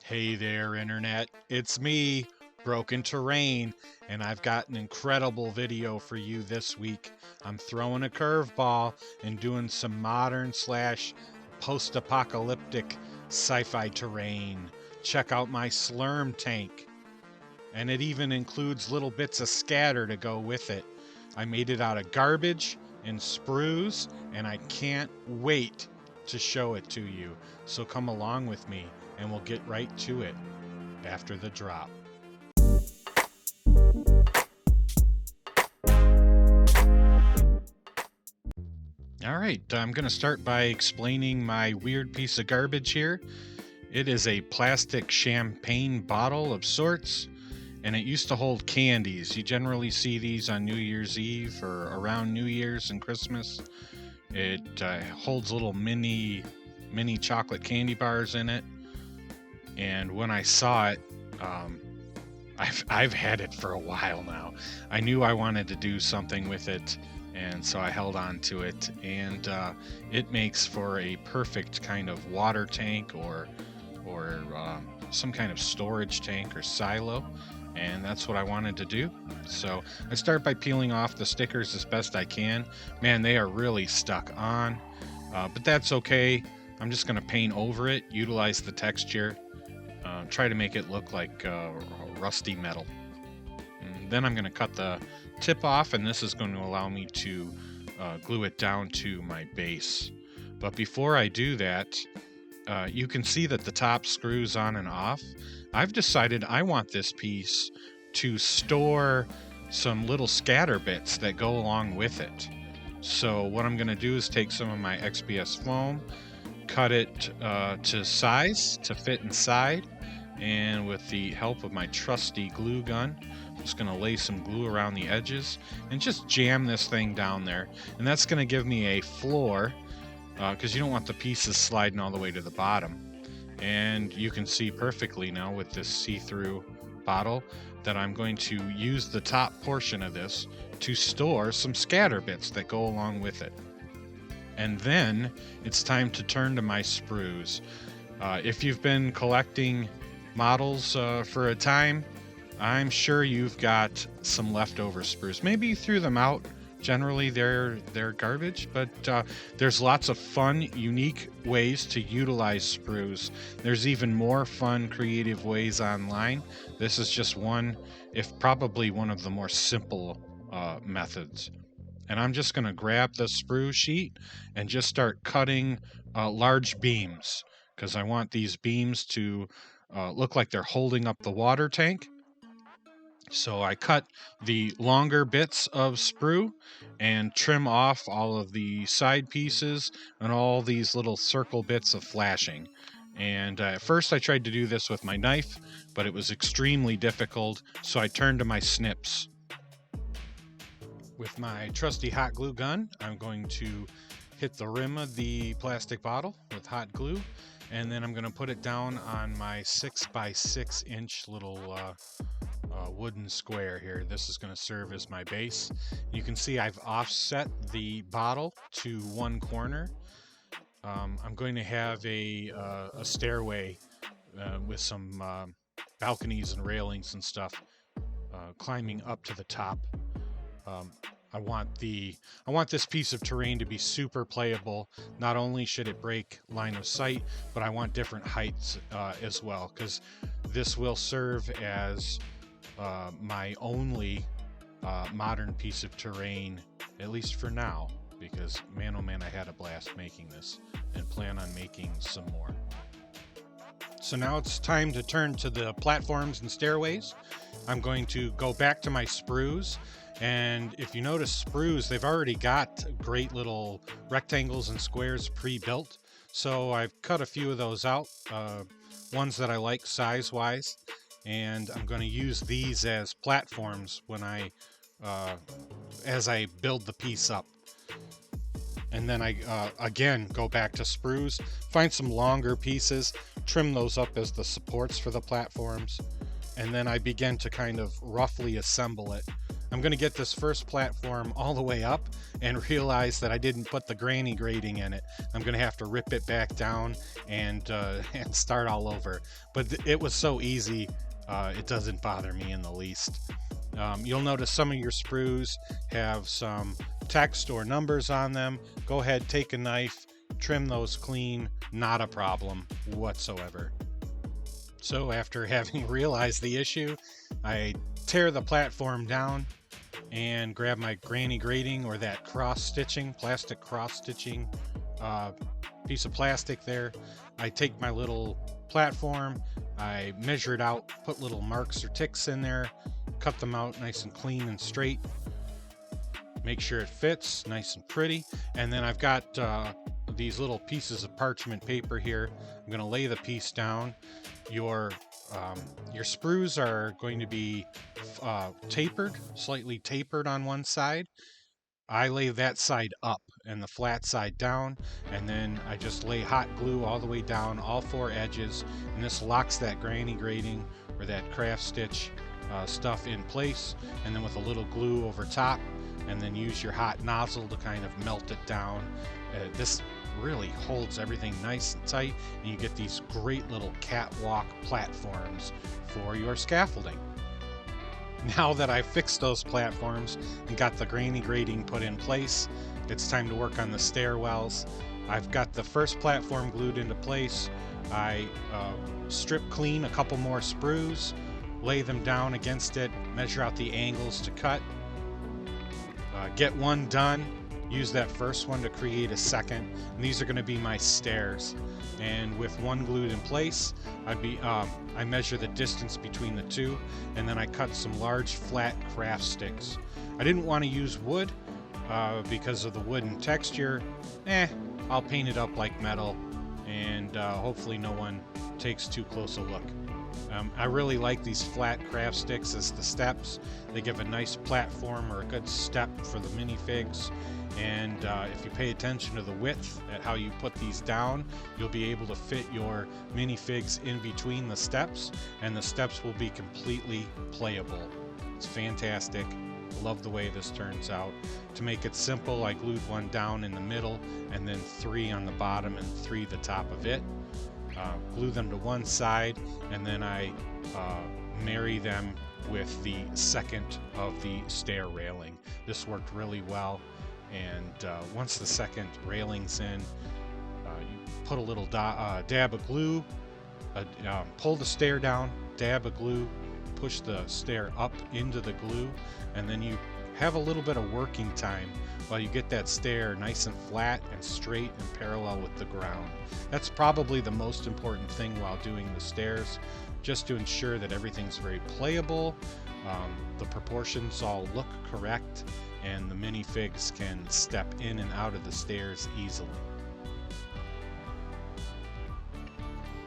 Hey there, Internet. It's me, Broken Terrain, and I've got an incredible video for you this week. I'm throwing a curveball and doing some modern slash post apocalyptic sci fi terrain. Check out my Slurm tank, and it even includes little bits of scatter to go with it. I made it out of garbage and sprues, and I can't wait to show it to you. So come along with me, and we'll get right to it after the drop. All right, I'm going to start by explaining my weird piece of garbage here. It is a plastic champagne bottle of sorts, and it used to hold candies. You generally see these on New Year's Eve or around New Year's and Christmas. It holds little mini chocolate candy bars in it. And when I saw it, I've had it for a while now. I knew I wanted to do something with it, and so I held on to it. And it makes for a perfect kind of water tank or some kind of storage tank or silo. And that's what I wanted to do. So I start by peeling off the stickers as best I can. Man, they are really stuck on, but that's okay. I'm just going to paint over it, utilize the texture, try to make it look like rusty metal. And then I'm going to cut the tip off, and this is going to allow me to glue it down to my base. But before I do that, you can see that the top screws on and off. I've decided I want this piece to store some little scatter bits that go along with it. So what I'm going to do is take some of my XPS foam, cut it to size to fit inside, and with the help of my trusty glue gun, I'm just going to lay some glue around the edges and just jam this thing down there. And that's going to give me a floor, because you don't want the pieces sliding all the way to the bottom. And you can see perfectly now with this see-through bottle that I'm going to use the top portion of this to store some scatter bits that go along with it. And then it's time to turn to my sprues. If you've been collecting models for a time, I'm sure you've got some leftover sprues. Maybe you threw them out. Generally, they're garbage, but there's lots of fun, unique ways to utilize sprues. There's even more fun, creative ways online. This is just one, if probably one of the more simple methods. And I'm just going to grab the sprue sheet and just start cutting large beams, because I want these beams to look like they're holding up the water tank. So I cut the longer bits of sprue and trim off all of the side pieces and all these little circle bits of flashing. And at first I tried to do this with my knife, but it was extremely difficult, so I turned to my snips. With my trusty hot glue gun, I'm going to hit the rim of the plastic bottle with hot glue, and then I'm going to put it down on my 6 by 6 inch little wooden square here. This is going to serve as my base. You can see I've offset the bottle to one corner. I'm going to have a stairway with some balconies and railings and stuff climbing up to the top. I want this piece of terrain to be super playable. Not only should it break line of sight, but I want different heights as well, because this will serve as my only modern piece of terrain, at least for now, because man oh man, I had a blast making this and plan on making some more. So now it's time to turn to the platforms and stairways. I'm going to go back to my sprues, and if you notice sprues, they've already got great little rectangles and squares pre-built. So I've cut a few of those out, ones that I like size-wise, and I'm going to use these as platforms when as I build the piece up. And then I again go back to sprues, find some longer pieces, trim those up as the supports for the platforms, and then I begin to kind of roughly assemble it I'm going to get this first platform all the way up and realize that I didn't put the granny grating in it. I'm going to have to rip it back down and and start all over. But it was so easy, it doesn't bother me in the least. You'll notice some of your sprues have some text or numbers on them. Go ahead, take a knife, trim those clean, not a problem whatsoever. So after having realized the issue, I tear the platform down and grab my granny grating, or that cross-stitching, plastic cross-stitching piece of plastic there. I take my little platform, I measure it out, put little marks or ticks in there, cut them out nice and clean and straight, make sure it fits nice and pretty. And then I've got these little pieces of parchment paper here. I'm going to lay the piece down. Your sprues are going to be tapered, slightly tapered on one side. I lay that side up and the flat side down, and then I just lay hot glue all the way down all four edges, and this locks that granny grating or that craft stitch stuff in place. And then with a little glue over top, and then use your hot nozzle to kind of melt it down. This really holds everything nice and tight, and you get these great little catwalk platforms for your scaffolding. Now that I've fixed those platforms and got the granny grating put in place, it's time to work on the stairwells. I've got the first platform glued into place. I strip clean a couple more sprues, lay them down against it, measure out the angles to cut, get one done, use that first one to create a second, and these are going to be my stairs. And with one glued in place, I measure the distance between the two, and then I cut some large flat craft sticks. I didn't want to use wood because of the wooden texture. I'll paint it up like metal, and hopefully no one takes too close a look. I really like these flat craft sticks as the steps. They give a nice platform or a good step for the minifigs. And if you pay attention to the width at how you put these down, you'll be able to fit your minifigs in between the steps, and the steps will be completely playable. It's fantastic. Love the way this turns out. To make it simple, I glued one down in the middle, and then 3 on the bottom and 3 the top of it. Glue them to one side, and then I marry them with the second of the stair railing. This worked really well, and once the second railing's in, you put a little dab of glue, pull the stair down, dab of glue, push the stair up into the glue, and then you have a little bit of working time while you get that stair nice and flat and straight and parallel with the ground. That's probably the most important thing while doing the stairs, just to ensure that everything's very playable, the proportions all look correct, and the minifigs can step in and out of the stairs easily.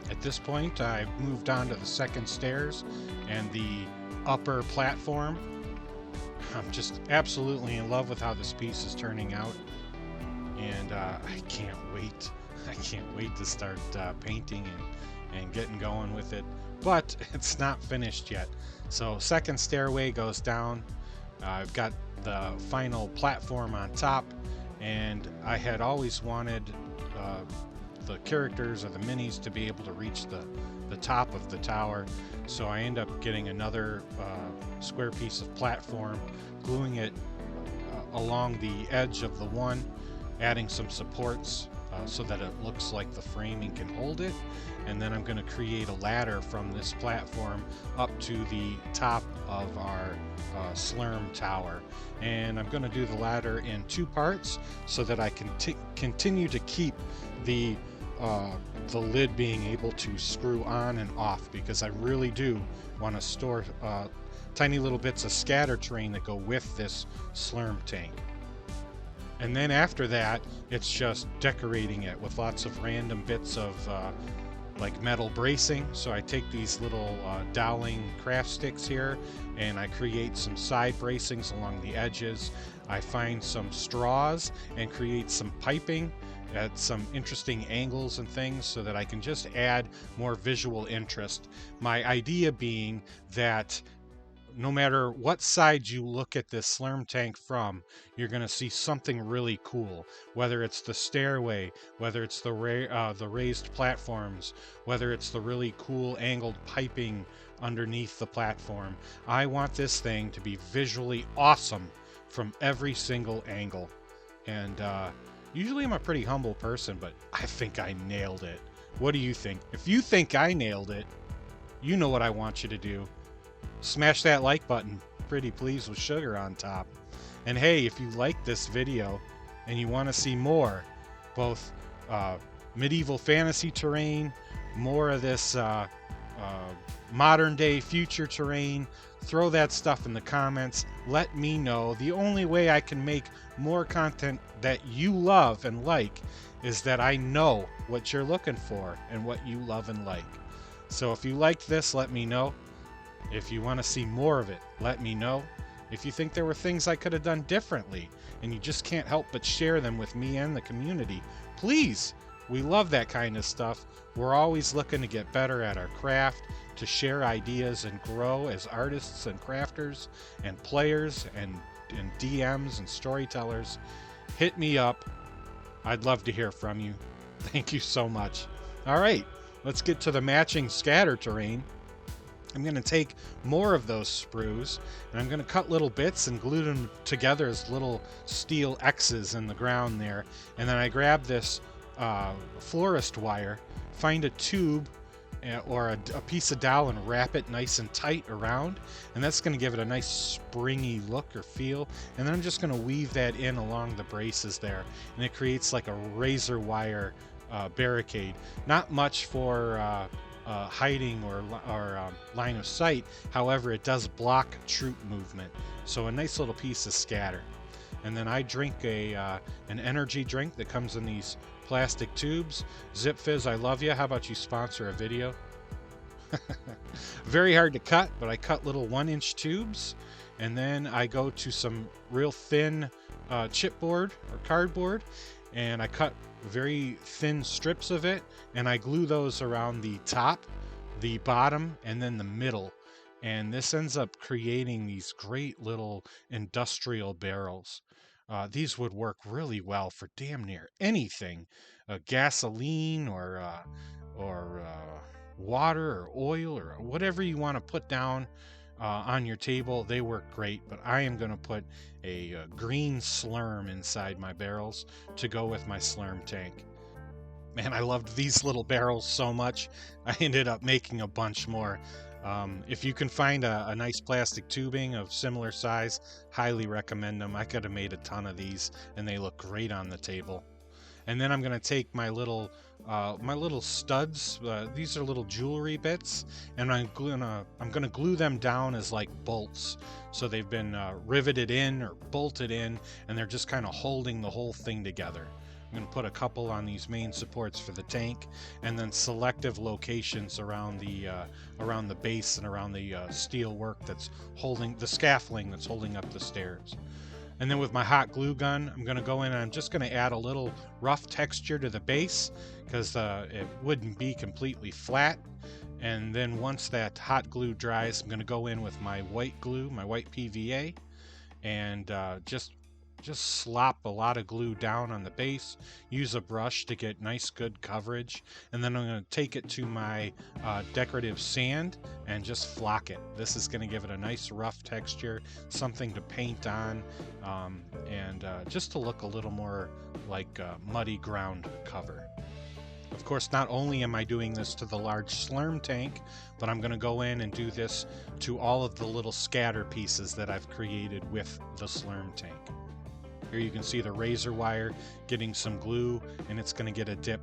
At this point, I've moved on to the second stairs and the upper platform. I'm just absolutely in love with how this piece is turning out, and I can't wait. I can't wait to start painting and getting going with it, but it's not finished yet. So second stairway goes down. I've got the final platform on top, and I had always wanted the characters or the minis to be able to reach the top of the tower, so I end up getting another square piece of platform, gluing it along the edge of the one, adding some supports so that it looks like the framing can hold it, and then I'm going to create a ladder from this platform up to the top of our Slurm tower. And I'm going to do the ladder in 2 parts so that I can continue to keep the lid being able to screw on and off, because I really do want to store tiny little bits of scatter terrain that go with this Slurm tank. And then after that, it's just decorating it with lots of random bits of like metal bracing. So I take these little doweling craft sticks here, and I create some side bracings along the edges. I find some straws and create some piping at some interesting angles and things so that I can just add more visual interest. My idea being that no matter what side you look at this Slurm tank from, you're going to see something really cool. Whether it's the stairway, whether it's the raised platforms, whether it's the really cool angled piping underneath the platform. I want this thing to be visually awesome from every single angle. And usually I'm a pretty humble person, but I think I nailed it. What do you think? If you think I nailed it, you know what I want you to do. Smash that like button, pretty please, with sugar on top. And hey, if you like this video and you want to see more, both medieval fantasy terrain, more of this modern day future terrain, throw that stuff in the comments. Let me know. The only way I can make more content that you love and like is that I know what you're looking for and what you love and like. So if you liked this, let me know. If you want to see more of it, let me know. If you think there were things I could have done differently and you just can't help but share them with me and the community, please. We love that kind of stuff. We're always looking to get better at our craft, to share ideas and grow as artists and crafters and players and DMs and storytellers. Hit me up. I'd love to hear from you. Thank you so much. All right, let's get to the matching scatter terrain. I'm going to take more of those sprues and I'm going to cut little bits and glue them together as little steel X's in the ground there. And then I grab this florist wire, find a tube or a piece of dowel and wrap it nice and tight around, and that's going to give it a nice springy look or feel. And then I'm just going to weave that in along the braces there, and it creates like a razor wire barricade. Not much for hiding or line of sight. However, it does block troop movement, so a nice little piece of scatter. And then I drink an energy drink that comes in these plastic tubes. Zip Fizz, I love you. How about you sponsor a video? Very hard to cut, but I cut little 1-inch tubes, and then I go to some real thin chipboard or cardboard, and I cut very thin strips of it, and I glue those around the top, the bottom, and then the middle. And this ends up creating these great little industrial barrels. These would work really well for damn near anything, gasoline or water or oil or whatever you want to put down on your table. They work great, but I am going to put a green slurm inside my barrels to go with my slurm tank. Man, I loved these little barrels so much, I ended up making a bunch more. If you can find a nice plastic tubing of similar size, highly recommend them. I could have made a ton of these, and they look great on the table. And then I'm going to take my little studs. These are little jewelry bits, and I'm going to glue them down as like bolts. So they've been riveted in or bolted in, and they're just kind of holding the whole thing together. I'm going to put a couple on these main supports for the tank, and then selective locations around the base and around the steel work that's holding the scaffolding that's holding up the stairs. And then with my hot glue gun, I'm going to go in and I'm just going to add a little rough texture to the base because it wouldn't be completely flat. And then once that hot glue dries, I'm going to go in with my white glue, my white PVA, and just slop a lot of glue down on the base, use a brush to get nice good coverage, and then I'm going to take it to my decorative sand and just flock it. This is going to give it a nice rough texture, something to paint on, and just to look a little more like muddy ground cover. Of course, not only am I doing this to the large Slurm tank, but I'm going to go in and do this to all of the little scatter pieces that I've created with the Slurm tank. Here you can see the razor wire getting some glue, and it's going to get a dip.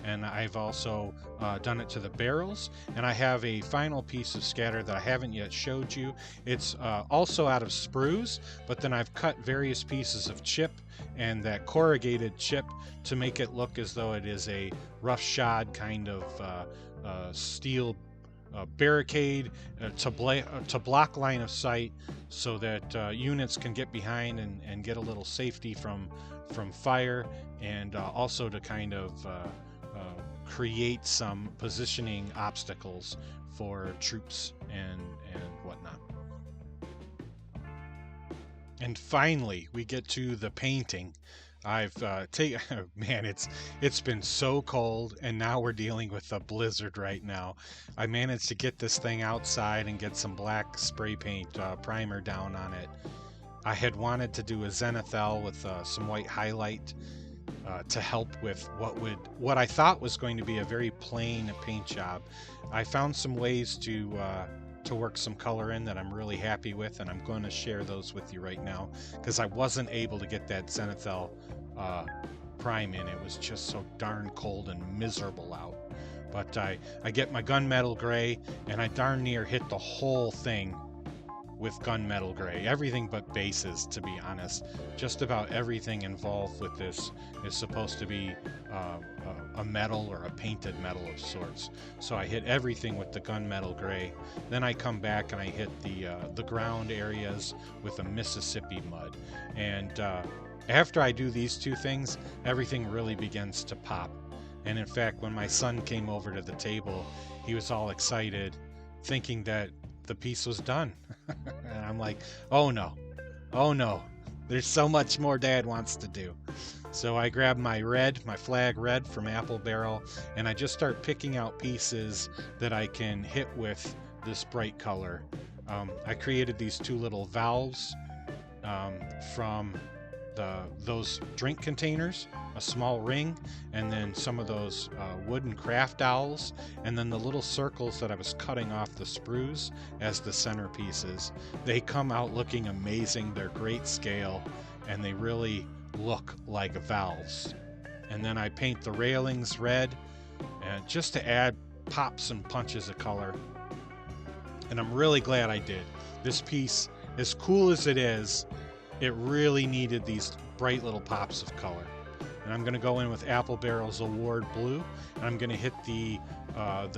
And I've also done it to the barrels, and I have a final piece of scatter that I haven't yet showed you. It's also out of sprues, but then I've cut various pieces of chip and that corrugated chip to make it look as though it is a roughshod kind of steel barricade to block line of sight, so that units can get behind and get a little safety from fire, and also to kind of create some positioning obstacles for troops and whatnot. And finally, we get to the painting. I've taken man, it's been so cold, and now we're dealing with a blizzard right now. I managed to get this thing outside and get some black spray paint primer down on it. I had wanted to do a zenithal with some white highlight to help with what I thought was going to be a very plain paint job. I found some ways to work some color in that I'm really happy with, and I'm going to share those with you right now because I wasn't able to get that zenithal prime in. It was just so darn cold and miserable out. But I get my gunmetal gray, and I darn near hit the whole thing with gunmetal gray. Everything but bases, to be honest. Just about everything involved with this is supposed to be a metal or a painted metal of sorts. So I hit everything with the gunmetal gray. Then I come back and I hit the ground areas with a Mississippi mud. And after I do these two things, everything really begins to pop. And in fact, when my son came over to the table, he was all excited, thinking that the piece was done. And I'm like, oh no, there's so much more Dad wants to do. So I grab my flag red from Apple Barrel, and I just start picking out pieces that I can hit with this bright color. I created these two little valves from those drink containers, a small ring, and then some of those wooden craft owls, and then the little circles that I was cutting off the sprues as the centerpieces. They come out looking amazing. They're great scale, and they really look like valves. And then I paint the railings red, and just to add pops and punches of color. And I'm really glad I did. This piece, as cool as it is, it really needed these bright little pops of color. And I'm going to go in with Apple Barrel's Award Blue, and I'm going to hit the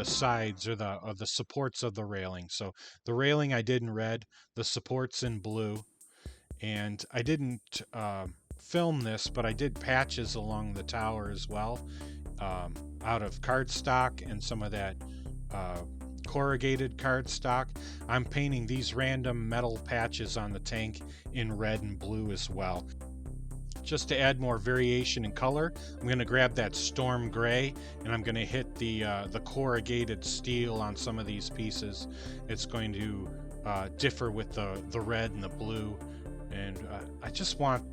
sides or the supports of the railing. So the railing I did in red, the supports in blue, and I didn't film this, but I did patches along the tower as well, out of cardstock and some of that corrugated cardstock. I'm painting these random metal patches on the tank in red and blue as well. Just to add more variation in color, I'm going to grab that storm gray, and I'm going to hit the corrugated steel on some of these pieces. It's going to differ with the red and the blue, and I just want,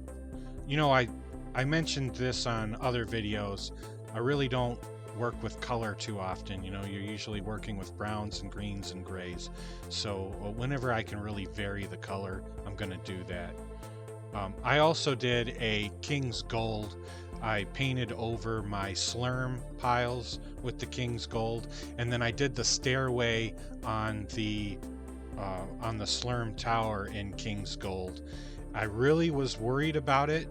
I mentioned this on other videos. I really don't work with color too often. You're usually working with browns and greens and grays. So whenever I can really vary the color, I'm going to do that. I also did a King's Gold. I painted over my Slurm piles with the King's Gold, and then I did the stairway on the Slurm tower in King's Gold. I really was worried about it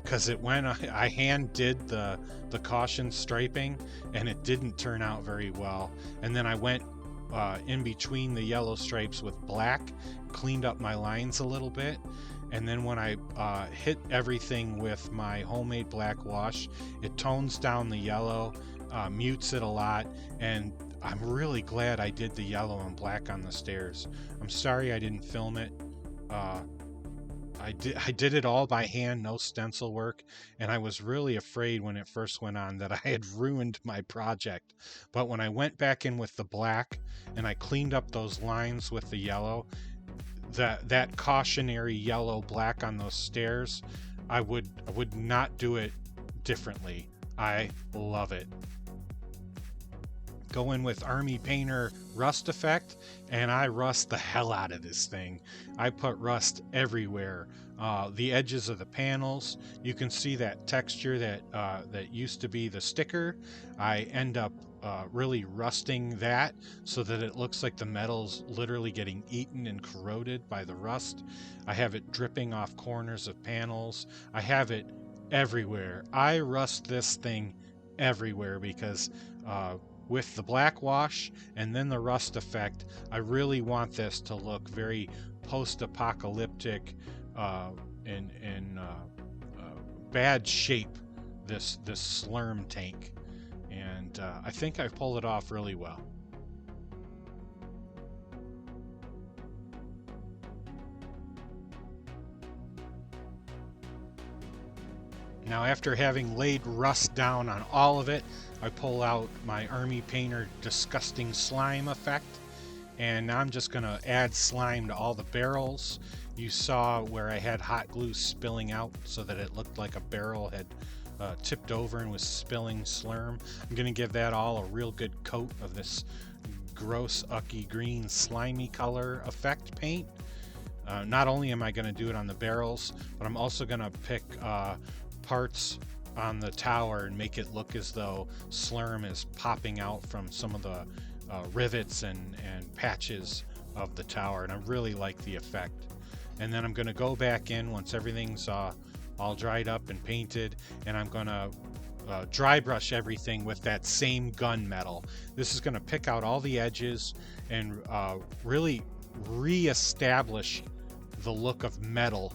because I hand did the caution striping, and it didn't turn out very well. And then I went in between the yellow stripes with black, cleaned up my lines a little bit, and then when I hit everything with my homemade black wash, it tones down the yellow, mutes it a lot, and I'm really glad I did the yellow and black on the stairs. I'm sorry I didn't film it. I did it all by hand, no stencil work, and I was really afraid when it first went on that I had ruined my project. But when I went back in with the black and I cleaned up those lines with the yellow, that cautionary yellow black on those stairs, I would not do it differently. I love it. Go in with Army Painter Rust Effect, and I rust the hell out of this thing. I put rust everywhere. The edges of the panels, you can see that texture that used to be the sticker. I end up really rusting that so that it looks like the metal's literally getting eaten and corroded by the rust. I have it dripping off corners of panels. I have it everywhere. I rust this thing everywhere because with the black wash and then the rust effect, I really want this to look very post-apocalyptic in bad shape, this Slurm tank. And I think I've pulled it off really well. Now, after having laid rust down on all of it, I pull out my Army Painter Disgusting Slime effect, and now I'm just going to add slime to all the barrels. You saw where I had hot glue spilling out so that it looked like a barrel had tipped over and was spilling Slurm. I'm going to give that all a real good coat of this gross, ucky green, slimy color effect paint. Not only am I going to do it on the barrels, but I'm also going to pick parts on the tower and make it look as though Slurm is popping out from some of the rivets and patches of the tower, and I really like the effect. And then I'm going to go back in once everything's all dried up and painted, and I'm going to dry brush everything with that same gunmetal. This is going to pick out all the edges and really re-establish the look of metal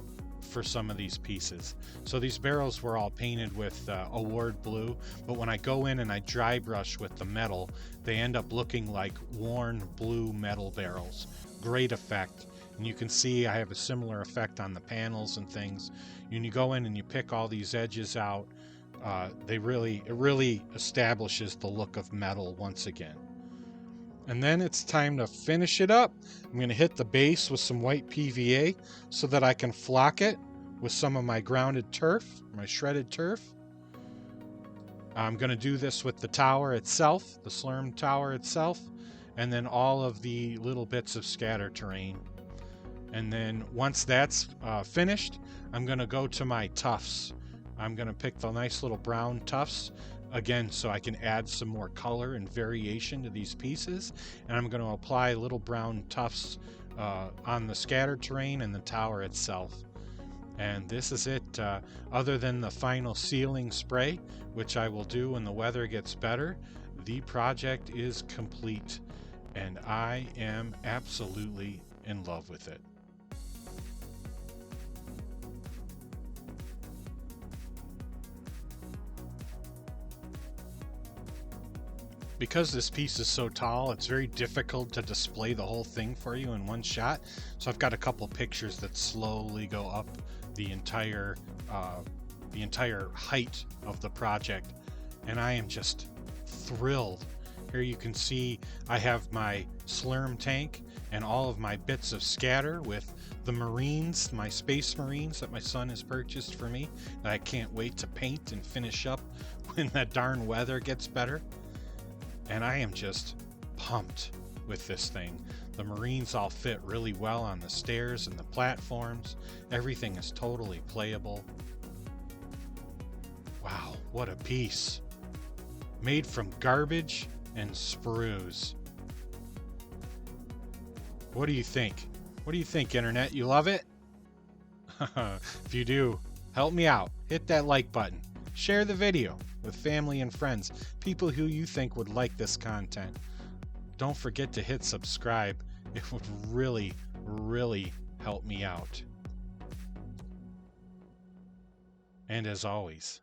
for some of these pieces. So these barrels were all painted with award blue, but when I go in and I dry brush with the metal, they end up looking like worn blue metal barrels. Great effect. And you can see I have a similar effect on the panels and things. When you go in and you pick all these edges out, it really establishes the look of metal once again. And then it's time to finish it up. I'm going to hit the base with some white PVA so that I can flock it with some of my grounded turf, my shredded turf. I'm going to do this with the tower itself, the Slurm tower itself, and then all of the little bits of scatter terrain. And then once that's finished, I'm going to go to my tufts. I'm going to pick the nice little brown tufts again so I can add some more color and variation to these pieces, and I'm going to apply little brown tufts on the scattered terrain and the tower itself. And this is it. Other than the final sealing spray, which I will do when the weather gets better, the project is complete, and I am absolutely in love with it. Because this piece is so tall, it's very difficult to display the whole thing for you in one shot. So I've got a couple pictures that slowly go up the entire height of the project, and I am just thrilled. Here you can see I have my Slurm tank and all of my bits of scatter with the Marines, my Space Marines that my son has purchased for me, that I can't wait to paint and finish up when that darn weather gets better. And I am just pumped with this thing. The Marines all fit really well on the stairs and the platforms. Everything is totally playable. Wow, what a piece. Made from garbage and sprues. What do you think? What do you think, Internet? You love it? If you do, help me out. Hit that like button. Share the video with family and friends, people who you think would like this content. Don't forget to hit subscribe. It would really, really help me out. And as always,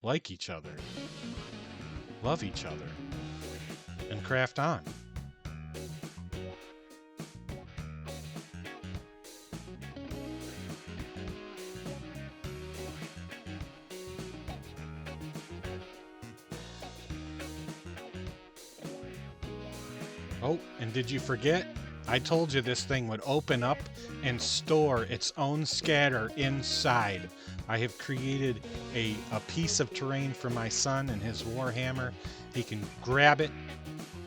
like each other, love each other, and craft on. Oh, and did you forget? I told you this thing would open up and store its own scatter inside. I have created a piece of terrain for my son and his Warhammer. He can grab it,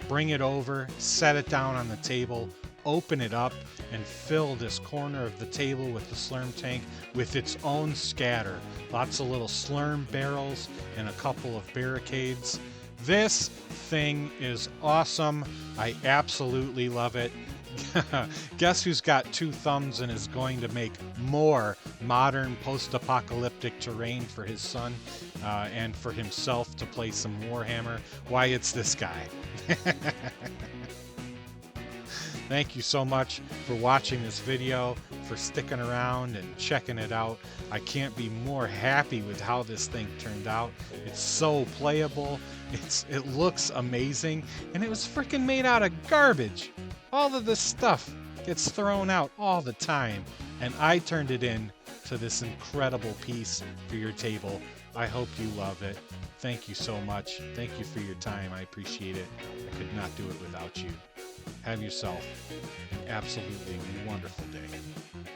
bring it over, set it down on the table, open it up, and fill this corner of the table with the Slurm tank with its own scatter. Lots of little Slurm barrels and a couple of barricades. This thing is awesome. I absolutely love it. Guess who's got two thumbs and is going to make more modern post-apocalyptic terrain for his son and for himself to play some Warhammer? Why, it's this guy. Thank you so much for watching this video, for sticking around and checking it out. I can't be more happy with how this thing turned out. It's so playable. It looks amazing, and it was freaking made out of garbage. All of this stuff gets thrown out all the time, and I turned it into to this incredible piece for your table. I hope you love it. Thank you so much. Thank you for your time. I appreciate it. I could not do it without you. Have yourself an absolutely wonderful day.